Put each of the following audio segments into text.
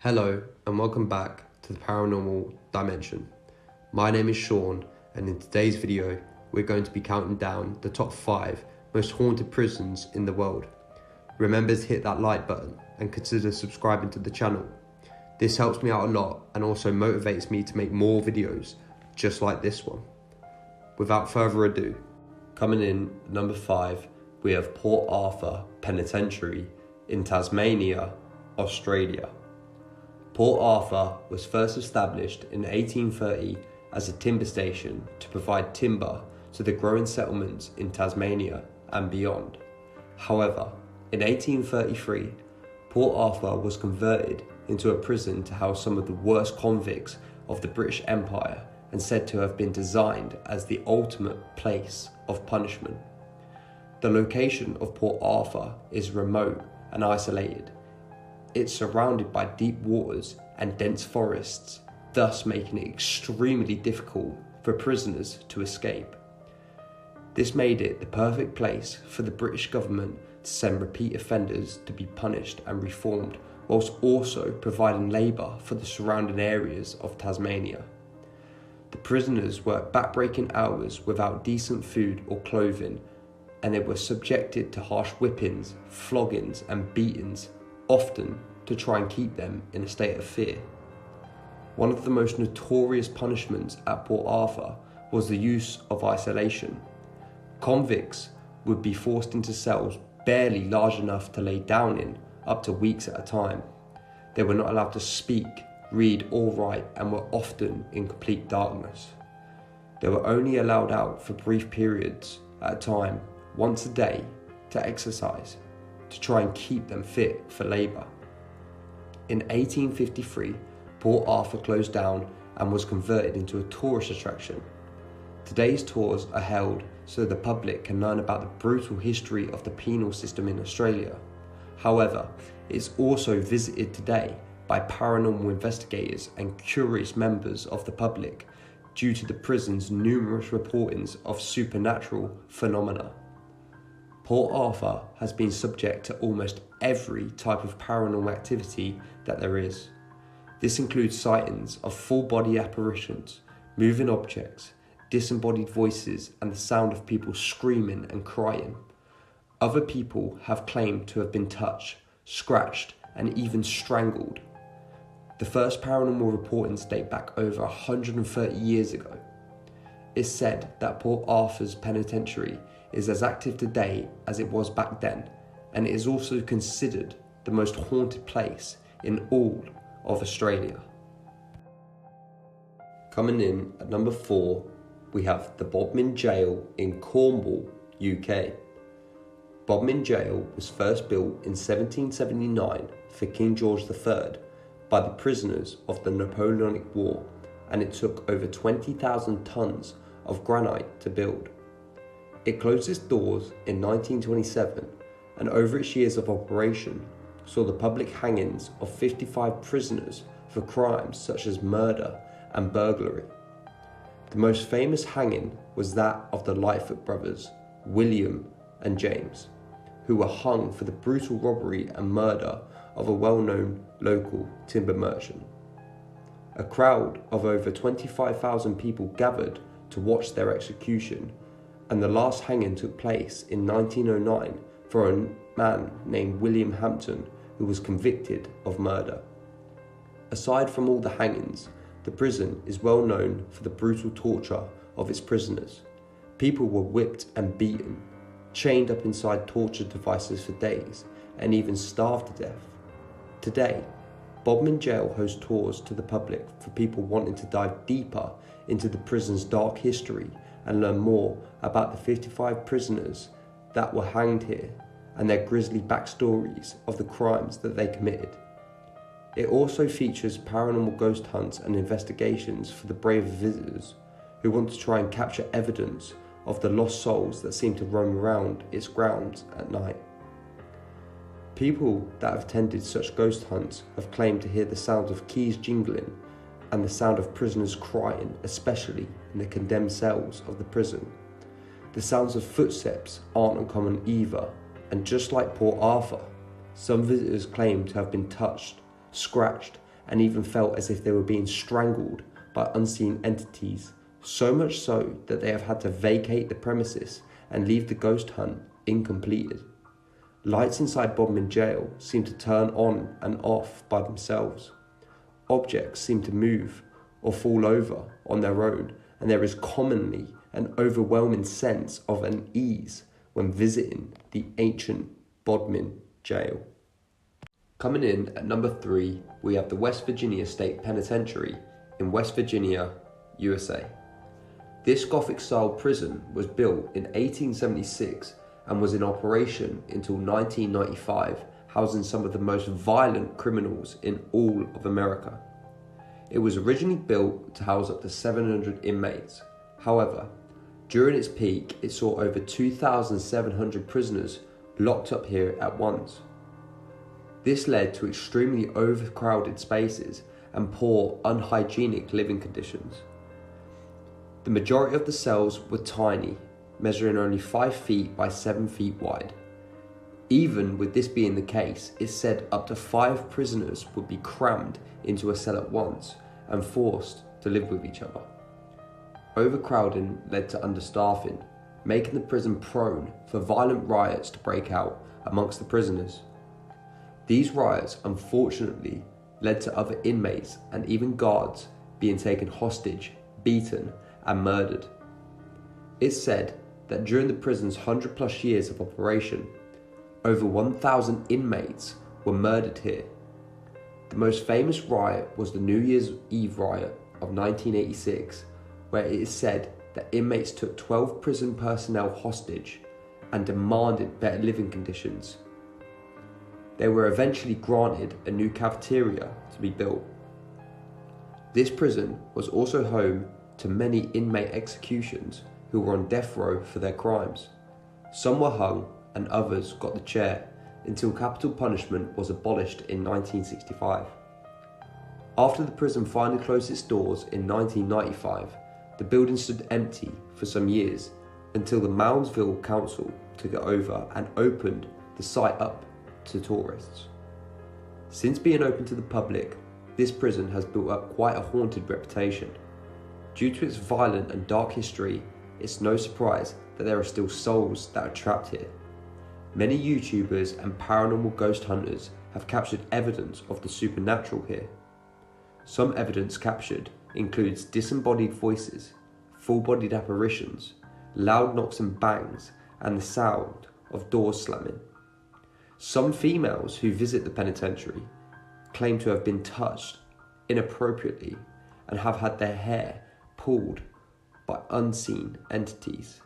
Hello and welcome back to the Paranormal Dimension. My name is Sean, and in today's video we're going to be counting down the top 5 most haunted prisons in the world. Remember to hit that like button and consider subscribing to the channel. This helps me out a lot and also motivates me to make more videos just like this one. Without further ado, coming in at number 5 we have Port Arthur Penitentiary in Tasmania, Australia. Port Arthur was first established in 1830 as a timber station to provide timber to the growing settlements in Tasmania and beyond. However, in 1833, Port Arthur was converted into a prison to house some of the worst convicts of the British Empire and said to have been designed as the ultimate place of punishment. The location of Port Arthur is remote and isolated. It's surrounded by deep waters and dense forests, thus making it extremely difficult for prisoners to escape. This made it the perfect place for the British government to send repeat offenders to be punished and reformed, whilst also providing labour for the surrounding areas of Tasmania. The prisoners worked backbreaking hours without decent food or clothing, and they were subjected to harsh whippings, floggings and beatings, often to try and keep them in a state of fear. One of the most notorious punishments at Port Arthur was the use of isolation. Convicts would be forced into cells barely large enough to lay down in, up to weeks at a time. They were not allowed to speak, read or write, and were often in complete darkness. They were only allowed out for brief periods at a time, once a day, to exercise, to try and keep them fit for labour. In 1853, Port Arthur closed down and was converted into a tourist attraction. Today's tours are held so the public can learn about the brutal history of the penal system in Australia. However, it's also visited today by paranormal investigators and curious members of the public due to the prison's numerous reportings of supernatural phenomena. Port Arthur has been subject to almost every type of paranormal activity that there is. This includes sightings of full-body apparitions, moving objects, disembodied voices, and the sound of people screaming and crying. Other people have claimed to have been touched, scratched, and even strangled. The first paranormal reportings date back over 130 years ago. It's said that Port Arthur's penitentiary is as active today as it was back then, and it is also considered the most haunted place in all of Australia. Coming in at number 4, we have the Bodmin Jail in Cornwall, UK. Bodmin Jail was first built in 1779 for King George III by the prisoners of the Napoleonic War, and it took over 20,000 tons of granite to build. It closed its doors in 1927, and over its years of operation saw the public hangings of 55 prisoners for crimes such as murder and burglary. The most famous hanging was that of the Lightfoot brothers, William and James, who were hung for the brutal robbery and murder of a well-known local timber merchant. A crowd of over 25,000 people gathered to watch their execution, and the last hanging took place in 1909 for a man named William Hampton, who was convicted of murder. Aside from all the hangings, the prison is well known for the brutal torture of its prisoners. People were whipped and beaten, chained up inside torture devices for days, and even starved to death. Today, Bodmin Jail hosts tours to the public for people wanting to dive deeper into the prison's dark history and learn more about the 55 prisoners that were hanged here and their grisly backstories of the crimes that they committed. It also features paranormal ghost hunts and investigations for the braver visitors who want to try and capture evidence of the lost souls that seem to roam around its grounds at night. People that have attended such ghost hunts have claimed to hear the sounds of keys jingling and the sound of prisoners crying, especially in the condemned cells of the prison. The sounds of footsteps aren't uncommon either, and just like Port Arthur, some visitors claim to have been touched, scratched, and even felt as if they were being strangled by unseen entities, so much so that they have had to vacate the premises and leave the ghost hunt incompleted. Lights inside Bodmin jail seem to turn on and off by themselves. Objects seem to move or fall over on their own, and there is commonly an overwhelming sense of unease when visiting the ancient Bodmin jail. Coming in at number 3, we have the West Virginia State Penitentiary in West Virginia, USA. This Gothic-style prison was built in 1876 and was in operation until 1995, housing some of the most violent criminals in all of America. It was originally built to house up to 700 inmates. However, during its peak, it saw over 2,700 prisoners locked up here at once. This led to extremely overcrowded spaces and poor, unhygienic living conditions. The majority of the cells were tiny, measuring only 5 feet by 7 feet wide. Even with this being the case, it's said up to 5 prisoners would be crammed into a cell at once and forced to live with each other. Overcrowding led to understaffing, making the prison prone for violent riots to break out amongst the prisoners. These riots unfortunately led to other inmates and even guards being taken hostage, beaten and murdered. It's said that during the prison's 100+ years of operation, over 1,000 inmates were murdered here. The most famous riot was the New Year's Eve riot of 1986, where it is said that inmates took 12 prison personnel hostage and demanded better living conditions. They were eventually granted a new cafeteria to be built. This prison was also home to many inmate executions who were on death row for their crimes. Some were hung and others got the chair until capital punishment was abolished in 1965. After the prison finally closed its doors in 1995, the building stood empty for some years until the Moundsville Council took it over and opened the site up to tourists. Since being open to the public, this prison has built up quite a haunted reputation. Due to its violent and dark history, it's no surprise that there are still souls that are trapped here. Many YouTubers and paranormal ghost hunters have captured evidence of the supernatural here. Some evidence captured includes disembodied voices, full-bodied apparitions, loud knocks and bangs, and the sound of doors slamming. Some females who visit the penitentiary claim to have been touched inappropriately and have had their hair pulled by unseen entities.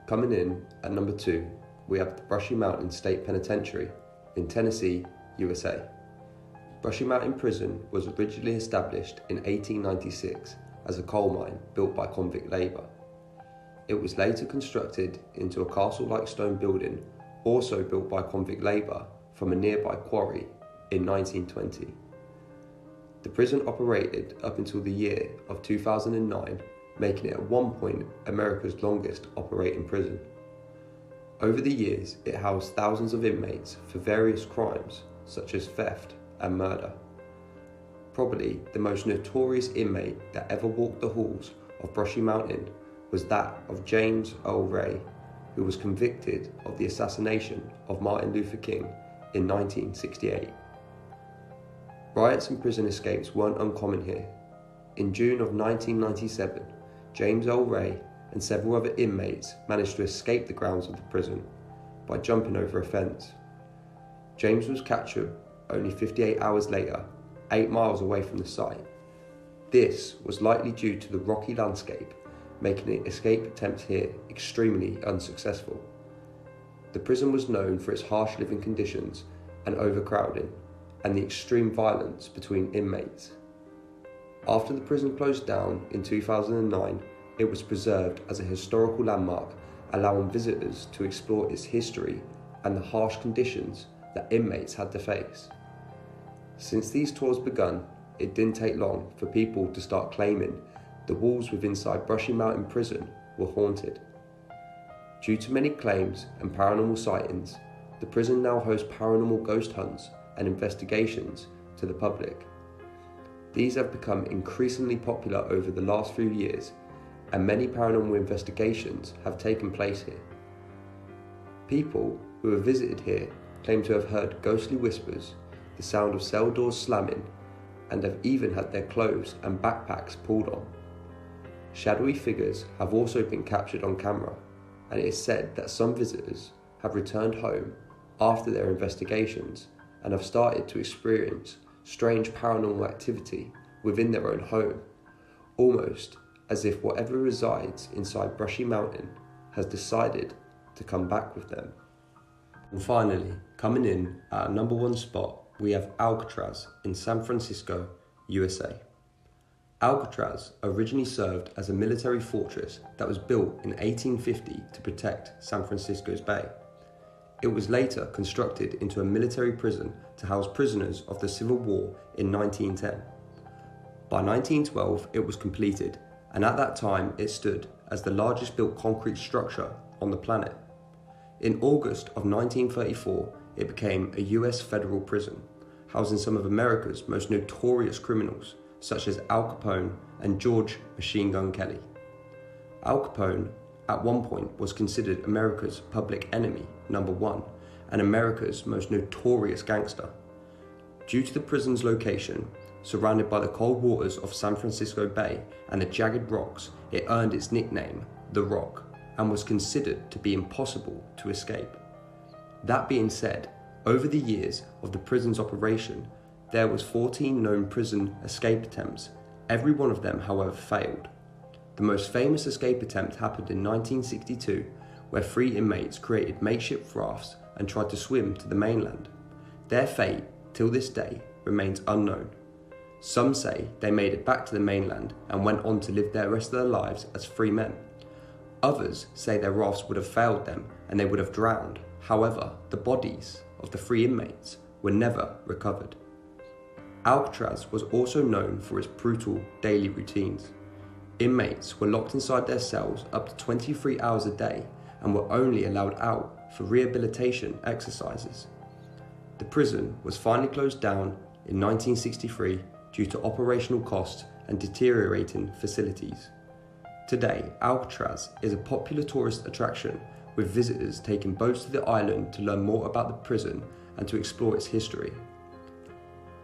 Coming in at number 2, we have the Brushy Mountain State Penitentiary in Tennessee, USA. Brushy Mountain Prison was originally established in 1896 as a coal mine built by convict labour. It was later constructed into a castle-like stone building, also built by convict labour from a nearby quarry in 1920. The prison operated up until the year of 2009, making it at one point America's longest operating prison. Over the years, it housed thousands of inmates for various crimes such as theft and murder. Probably the most notorious inmate that ever walked the halls of Brushy Mountain was that of James Earl Ray, who was convicted of the assassination of Martin Luther King in 1968. Riots and prison escapes weren't uncommon here. In June of 1997, James Earl Ray and several other inmates managed to escape the grounds of the prison by jumping over a fence. James was captured only 58 hours later, 8 miles away from the site. This was likely due to the rocky landscape, making escape attempts here extremely unsuccessful. The prison was known for its harsh living conditions and overcrowding, and the extreme violence between inmates. After the prison closed down in 2009, it was preserved as a historical landmark, allowing visitors to explore its history and the harsh conditions that inmates had to face. Since these tours begun, it didn't take long for people to start claiming the walls within inside Brushy Mountain Prison were haunted. Due to many claims and paranormal sightings, the the prison now hosts paranormal ghost hunts and investigations to the public. These have become increasingly popular over the last few years, and many paranormal investigations have taken place here. People who have visited here claim to have heard ghostly whispers, the sound of cell doors slamming, and have even had their clothes and backpacks pulled on. Shadowy figures have also been captured on camera, and it is said that some visitors have returned home after their investigations and have started to experience strange paranormal activity within their own home, almost as if whatever resides inside Brushy Mountain has decided to come back with them. And finally, coming in at our number 1 spot, we have Alcatraz in San Francisco, USA. Alcatraz originally served as a military fortress that was built in 1850 to protect San Francisco's bay. It was later constructed into a military prison to house prisoners of the Civil War in 1910. By 1912, it was completed, and at that time it stood as the largest built concrete structure on the planet. In August of 1934, it became a US federal prison, housing some of America's most notorious criminals, such as Al Capone and George Machine Gun Kelly. Al Capone at one point was considered America's public enemy #1 and America's most notorious gangster. Due to the prison's location, surrounded by the cold waters of San Francisco Bay and the jagged rocks, it earned its nickname, The Rock, and was considered to be impossible to escape. That being said, over the years of the prison's operation, there was 14 known prison escape attempts. Every one of them, however, failed. The most famous escape attempt happened in 1962, where 3 inmates created makeshift rafts and tried to swim to the mainland. Their fate, till this day, remains unknown. Some say they made it back to the mainland and went on to live their rest of their lives as free men. Others say their rafts would have failed them and they would have drowned. However, the bodies of the 3 inmates were never recovered. Alcatraz was also known for its brutal daily routines. Inmates were locked inside their cells up to 23 hours a day and were only allowed out for rehabilitation exercises. The prison was finally closed down in 1963 due to operational costs and deteriorating facilities. Today, Alcatraz is a popular tourist attraction, with visitors taking boats to the island to learn more about the prison and to explore its history.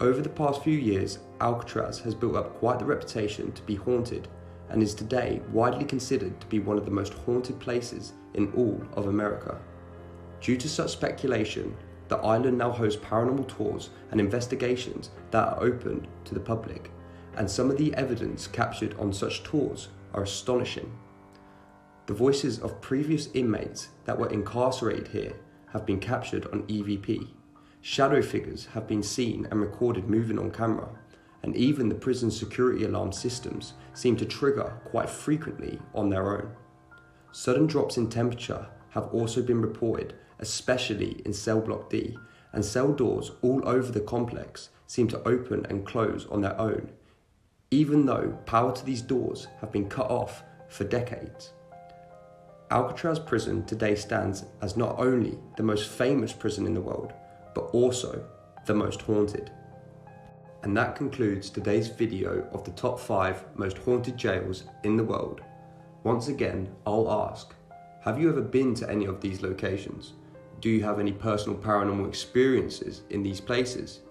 Over the past few years, Alcatraz has built up quite the reputation to be haunted and is today widely considered to be one of the most haunted places in all of America. Due to such speculation, the island now hosts paranormal tours and investigations that are open to the public, and some of the evidence captured on such tours are astonishing. The voices of previous inmates that were incarcerated here have been captured on EVP. Shadow figures have been seen and recorded moving on camera, and even the prison security alarm systems seem to trigger quite frequently on their own. Sudden drops in temperature have also been reported, especially in cell block D, and cell doors all over the complex seem to open and close on their own, even though power to these doors have been cut off for decades. Alcatraz prison today stands as not only the most famous prison in the world, but also the most haunted. And that concludes today's video of the top 5 most haunted jails in the world. Once again, I'll ask, have you ever been to any of these locations? Do you have any personal paranormal experiences in these places?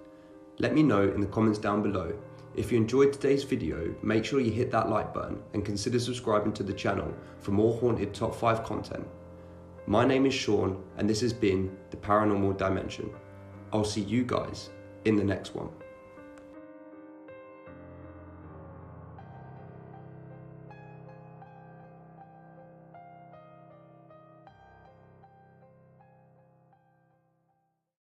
Let me know in the comments down below. If you enjoyed today's video, make sure you hit that like button and consider subscribing to the channel for more haunted top 5 content. My name is Sean and this has been The Paranormal Dimension. I'll see you guys in the next one.